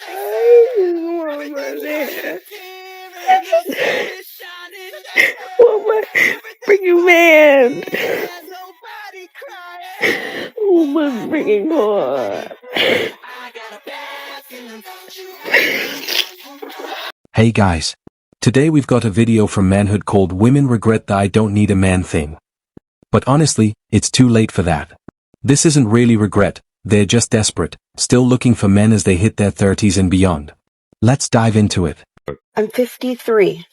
Oh my freaking man. Oh my freaking God. Hey guys. Today we've got a video from Manhood called Women Regret the I Don't Need a Man thing. But honestly, it's too late for that. This isn't really regret, they're just desperate, still looking for men as they hit their 30s and beyond. Let's dive into it. I'm 53.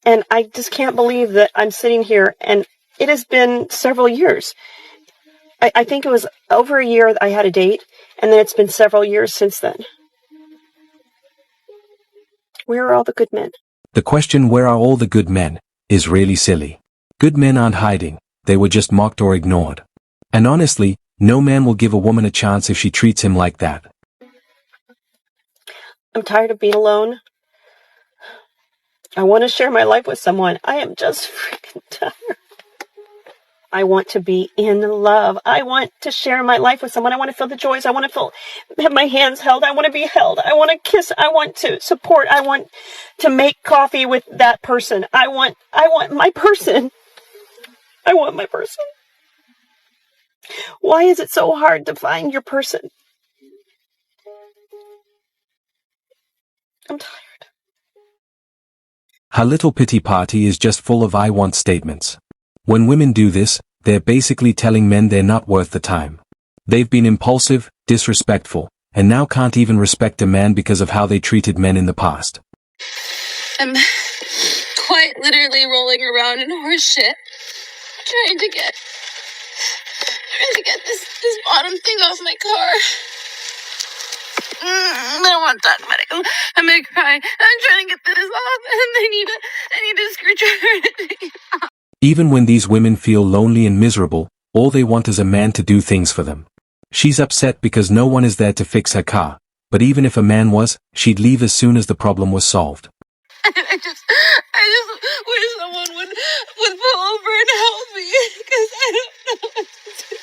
And I just can't believe that I'm sitting here and it has been several years. I think it was over a year that I had a date, and then it's been several years since then. Where are all the good men? The question, where are all the good men, is really silly. Good men aren't hiding, they were just mocked or ignored. And honestly, no man will give a woman a chance if she treats him like that. I'm tired of being alone. I want to share my life with someone. I am just freaking tired. I want to be in love. I want to share my life with someone. I want to feel the joys. I want to have my hands held. I want to be held. I want to kiss. I want to support. I want to make coffee with that person. I want my person. I want my person. Why is it so hard to find your person? I'm tired. Her little pity party is just full of I want statements. When women do this, they're basically telling men they're not worth the time. They've been impulsive, disrespectful, and now can't even respect a man because of how they treated men in the past. I'm quite literally rolling around in horse shit, trying to get this bottom thing off my car. I don't want to talk about it. I'm gonna cry. I'm trying to get this off, and I need a screwdriver. Even when these women feel lonely and miserable, all they want is a man to do things for them. She's upset because no one is there to fix her car, but even if a man was, she'd leave as soon as the problem was solved. I just wish someone would pull over and help me, because I don't know what to do.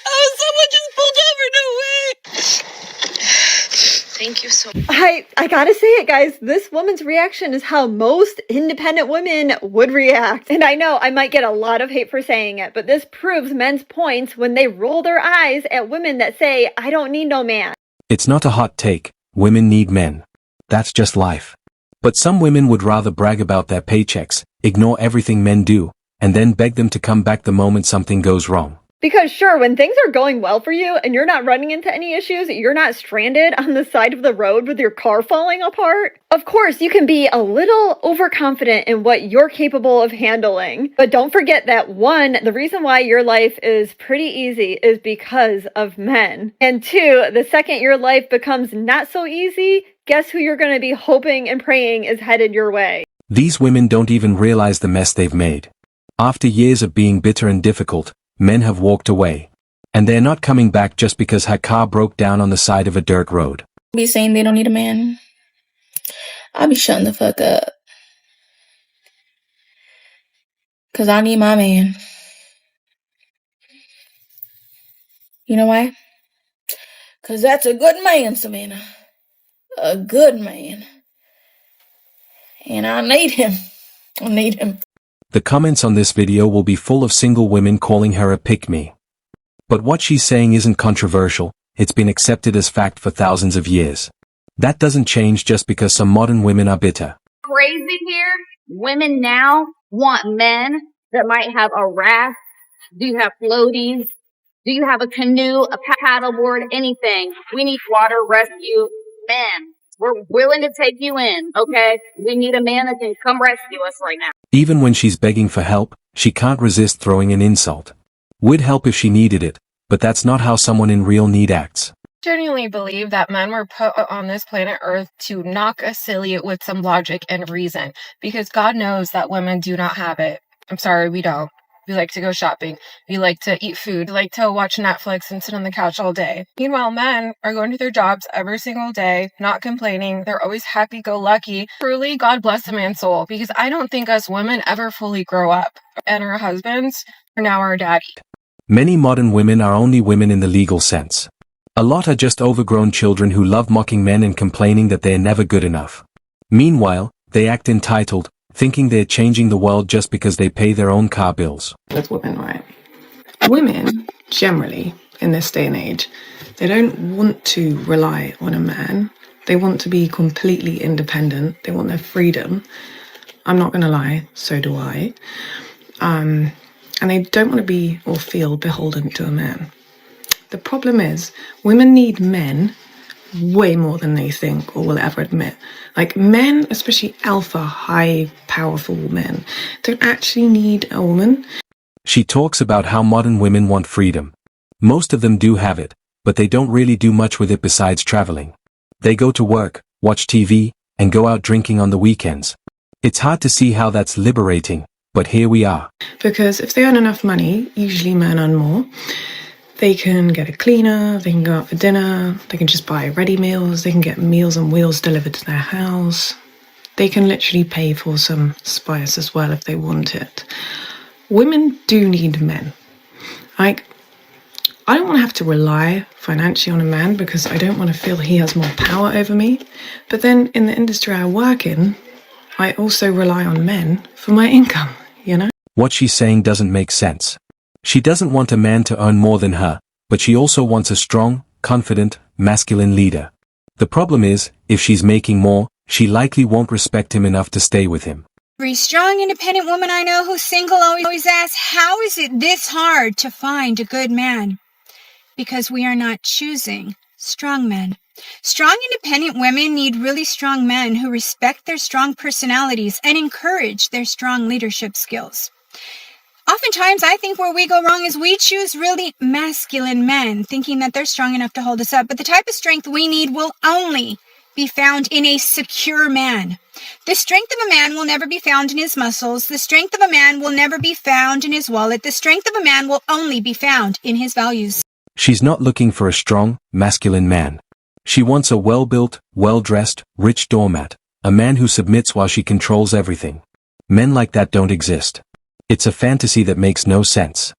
Oh, someone just pulled over, no way. Thank you so much. I gotta say it, guys. This woman's reaction is how most independent women would react. And I know I might get a lot of hate for saying it, but this proves men's points when they roll their eyes at women that say, I don't need no man. It's not a hot take, women need men. That's just life. But some women would rather brag about their paychecks, ignore everything men do, and then beg them to come back the moment something goes wrong. Because sure, when things are going well for you and you're not running into any issues, you're not stranded on the side of the road with your car falling apart, of course you can be a little overconfident in what you're capable of handling. But don't forget that one, the reason why your life is pretty easy is because of men. And two, the second your life becomes not so easy, guess who you're going to be hoping and praying is headed your way. These women don't even realize the mess they've made. After years of being bitter and difficult, men have walked away. And they're not coming back just because her car broke down on the side of a dirt road. Be saying they don't need a man. I'll be shutting the fuck up. Cause I need my man. You know why? Cause that's a good man, Savannah. A good man. And I need him. I need him. The comments on this video will be full of single women calling her a pick-me. But what she's saying isn't controversial, it's been accepted as fact for thousands of years. That doesn't change just because some modern women are bitter. Crazy here. Women now want men that might have a raft. Do you have floaties? Do you have a canoe, a paddleboard, anything? We need water rescue men. We're willing to take you in, okay? We need a man that can come rescue us right now. Even when she's begging for help, she can't resist throwing an insult. Would help if she needed it, but that's not how someone in real need acts. Genuinely believe that men were put on this planet Earth to knock us silly with some logic and reason, because God knows that women do not have it. I'm sorry, we don't. We like to go shopping. We like to eat food. We like to watch Netflix and sit on the couch all day. Meanwhile, men are going to their jobs every single day, not complaining. They're always happy-go-lucky. Truly, God bless a man's soul, because I don't think us women ever fully grow up. And our husbands are now our daddy. Many modern women are only women in the legal sense. A lot are just overgrown children who love mocking men and complaining that they're never good enough. Meanwhile, they act entitled, thinking they're changing the world just because they pay their own car bills. With women, right? Women, generally, in this day and age, they don't want to rely on a man. They want to be completely independent. They want their freedom. I'm not going to lie, so do I. And they don't want to be or feel beholden to a man. The problem is, women need men way more than they think or will ever admit. Like, men, especially alpha, high, powerful men, don't actually need a woman. She talks about how modern women want freedom. Most of them do have it, but they don't really do much with it besides traveling. They go to work, watch TV, and go out drinking on the weekends. It's hard to see how that's liberating, but here we are. Because if they earn enough money, usually men earn more, they can get a cleaner, they can go out for dinner, they can just buy ready meals, they can get Meals on Wheels delivered to their house. They can literally pay for some spice as well if they want it. Women do need men. Like, I don't want to have to rely financially on a man because I don't want to feel he has more power over me. But then in the industry I work in, I also rely on men for my income, you know? What she's saying doesn't make sense. She doesn't want a man to earn more than her, but she also wants a strong, confident, masculine leader. The problem is, if she's making more, she likely won't respect him enough to stay with him. Every strong, independent woman I know who's single always asks, how is it this hard to find a good man? Because we are not choosing strong men. Strong, independent women need really strong men who respect their strong personalities and encourage their strong leadership skills. Oftentimes, I think where we go wrong is we choose really masculine men, thinking that they're strong enough to hold us up. But the type of strength we need will only be found in a secure man. The strength of a man will never be found in his muscles. The strength of a man will never be found in his wallet. The strength of a man will only be found in his values. She's not looking for a strong, masculine man. She wants a well-built, well-dressed, rich doormat, a man who submits while she controls everything. Men like that don't exist. It's a fantasy that makes no sense.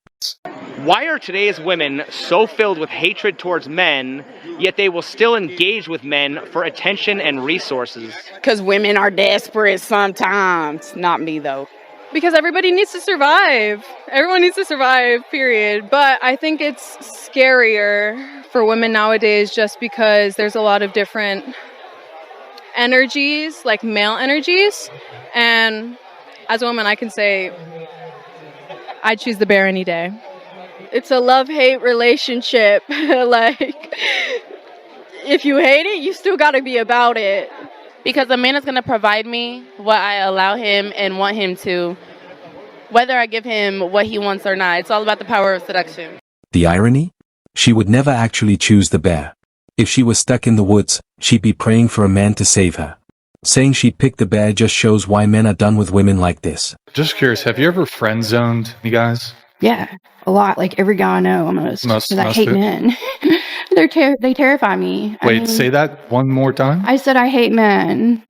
Why are today's women so filled with hatred towards men, yet they will still engage with men for attention and resources? Because women are desperate sometimes. Not me, though. Because everybody needs to survive. Everyone needs to survive, period. But I think it's scarier for women nowadays just because there's a lot of different energies, like male energies. And as a woman, I can say I'd choose the bear any day. It's a love-hate relationship. Like, if you hate it, you still got to be about it. Because a man is going to provide me what I allow him and want him to, whether I give him what he wants or not. It's all about the power of seduction. The irony? She would never actually choose the bear. If she was stuck in the woods, she'd be praying for a man to save her. Saying she'd pick the bear just shows why men are done with women like this. Just curious, have you ever friend-zoned you guys? Yeah, a lot. Like every guy I know almost. Because I hate men. They terrify me. Wait, say that one more time? I said I hate men.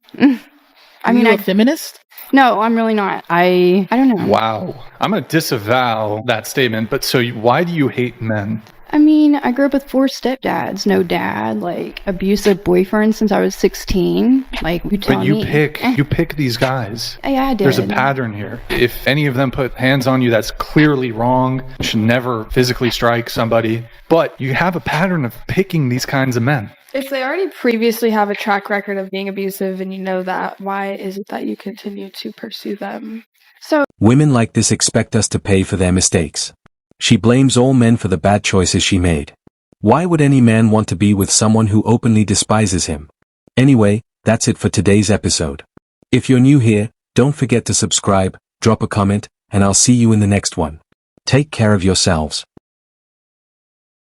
Are you a feminist? No, I'm really not. I don't know. Wow. I'm going to disavow that statement, but so why do you hate men? I mean, I grew up with 4 stepdads, no dad, like abusive boyfriend since I was 16. Like, you tell me. But you pick these guys. Yeah, I did. There's a pattern here. If any of them put hands on you, that's clearly wrong. You should never physically strike somebody. But you have a pattern of picking these kinds of men. If they already previously have a track record of being abusive and you know that, why is it that you continue to pursue them? Women like this expect us to pay for their mistakes. She blames all men for the bad choices she made. Why would any man want to be with someone who openly despises him? Anyway, that's it for today's episode. If you're new here, don't forget to subscribe, drop a comment, and I'll see you in the next one. Take care of yourselves.